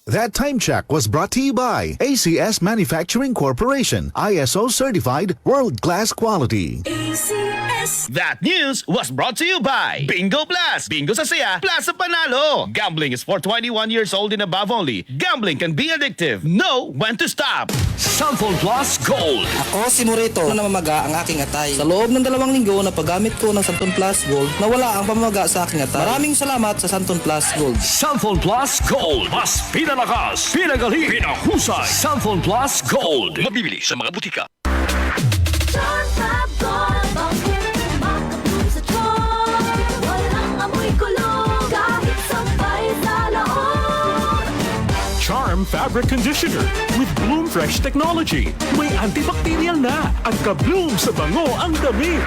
That time check was brought to you by ACS Manufacturing Corporation, ISO certified world-class quality. ACS. That news was brought to you by Bingo Plus. Bingo sa saya, plus sa panalo. Gambling is for 21 years old and above only. Gambling can be addictive. Know when to stop. Samphon Plus Gold. Ako si Morito na namamaga ang aking atay. Sa loob ng 2 linggo na paggamit ko ng Santon Plus Gold, nawala ang pamamaga sa aking atay. Maraming salamat sa Santon Plus Gold. Samphon Plus Gold. Mas pinalakas, pinagaling, pinahusay. Samphon Plus Gold. Mabibili sa mga butika. Charm Fab Gold. Bakit makapulong sa charm? Walang amoy kulong kahit sabay sa loob. Charm Fabric Conditioner with Bloom Fresh Technology. May antibacterial na at ka-bloom sa bango ang damit.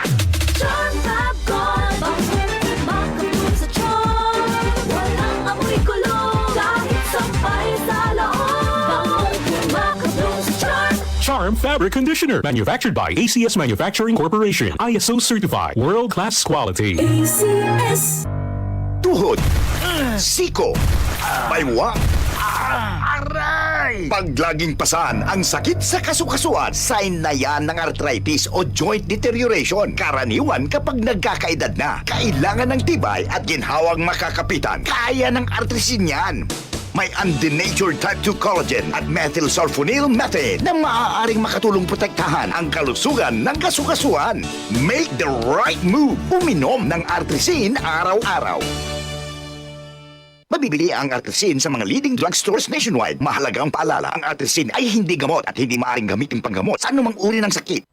Charm Fab Gold. Bakit makapulong sa charm? Walang amoy kulong kahit sabay sa loob. Makapulong sa charm. Charm Fabric Conditioner, manufactured by ACS Manufacturing Corporation, ISO certified, world-class quality. ACS. Tuhod, siko, baywa, aray! Pag laging pasan ang sakit sa kasukasuan, sign na yan ng arthritis o joint deterioration. Karaniwan kapag nagkakaedad na, kailangan ng tibay at ginhawang makakapitan. Kaya ng artrisin yan. May undenatured type 2 collagen at methylsulfonyl methane na maaaring makatulong protektahan ang kalusugan ng kasukasuan. Make the right move. Uminom ng artrisin araw-araw. Mabibili ang artrisin sa mga leading drugstores nationwide. Mahalagang paalala, ang artrisin ay hindi gamot at hindi maaaring gamitin panggamot sa anumang uri ng sakit.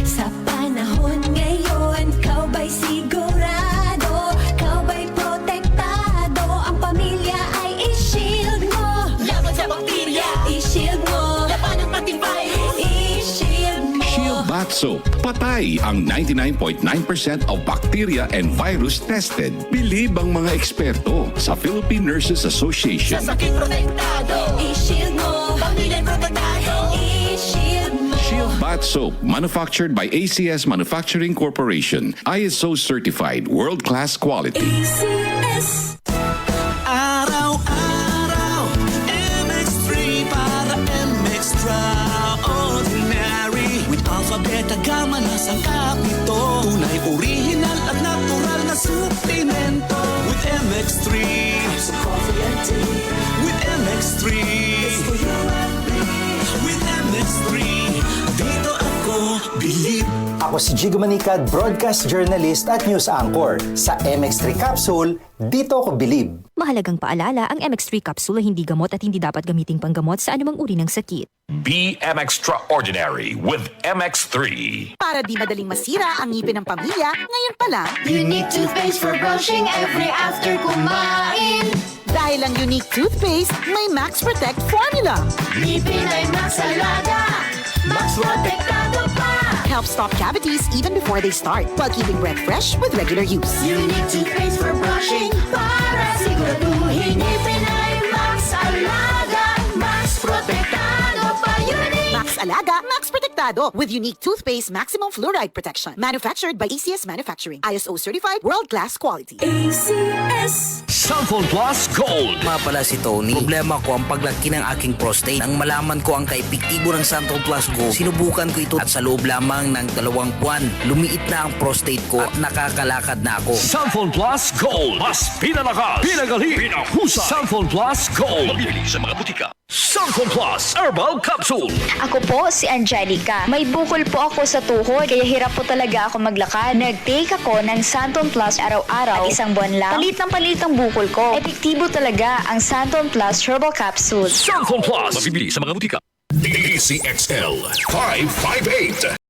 Sa panahon ngayon, kau ba'y sigurado? Kau ba'y protektado? Ang pamilya ay i-shield mo. Laban sa bakterya, i-shield mo. Laban ng pati virus, i-shield mo. Shield Bath Soap. Patay ang 99.9% of bacteria and virus tested. Bilib ang mga eksperto sa Philippine Nurses Association. Sa sakit protektado, i-shield mo. Pamilya protektado, i-shield mo. Shield Bath Soap, manufactured by ACS Manufacturing Corporation. ISO certified, world-class quality. ACS. Araw-araw, MX3 para MX-Traordinary. With alpha, beta, gamma na sangkap nito. Tunay, original at natural na suplemento. With MX3, so coffee and tea. With MX3, it's for you and me. With MX3, dito ako bilib. Ako si Jigo Manicad, broadcast journalist at news anchor. Sa MX3 Capsule, dito ako bilib. Mahalagang paalala, ang MX3 capsule ay hindi gamot at hindi dapat gamiting panggamot sa anumang uri ng sakit. Be Extraordinary with MX3. Para di madaling masira ang ngipin ng pamilya, ngayon pa lang, Unique toothpaste for brushing every after kumain. dahil ang unique toothpaste may Max Protect formula. Ngipin ay Max Alaga, Max Protektado pa. Helps stop cavities even before they start, while keeping breath fresh with regular use. Unique toothpaste for brushing para siguraduhin ngipin ay Max Alaga, Max Protektado pa. Unique Max Alaga, Max Protectado with unique toothpaste maximum fluoride protection. Manufactured by ACS Manufacturing. ISO certified world-class quality. ACS. Samphon Plus Gold. Nga pala si Tony. Problema ko ang paglaki ng aking prostate. Nang malaman ko ang kaepektibo ng Santon Plus Gold, sinubukan ko ito at sa loob lamang ng 2 buwan, lumiit na ang prostate ko at nakakalakad na ako. Samphon Plus Gold. Mas pinalakas, pinagaling, pinahusay. Samphon Plus Gold. Mabibili sa mga butika. Samphon Plus Herbal Capsule. Ako po si Angelica. May bukol po ako sa tuhod, kaya hirap po talaga ako maglakad. Nag-take ako ng Santon Plus araw-araw at 1 buwan lang. Palit ang bukol ko. Epektibo talaga ang Santon Plus Herbal Capsule. Samphon Plus. Mabibili sa mga butika. DCXL 558.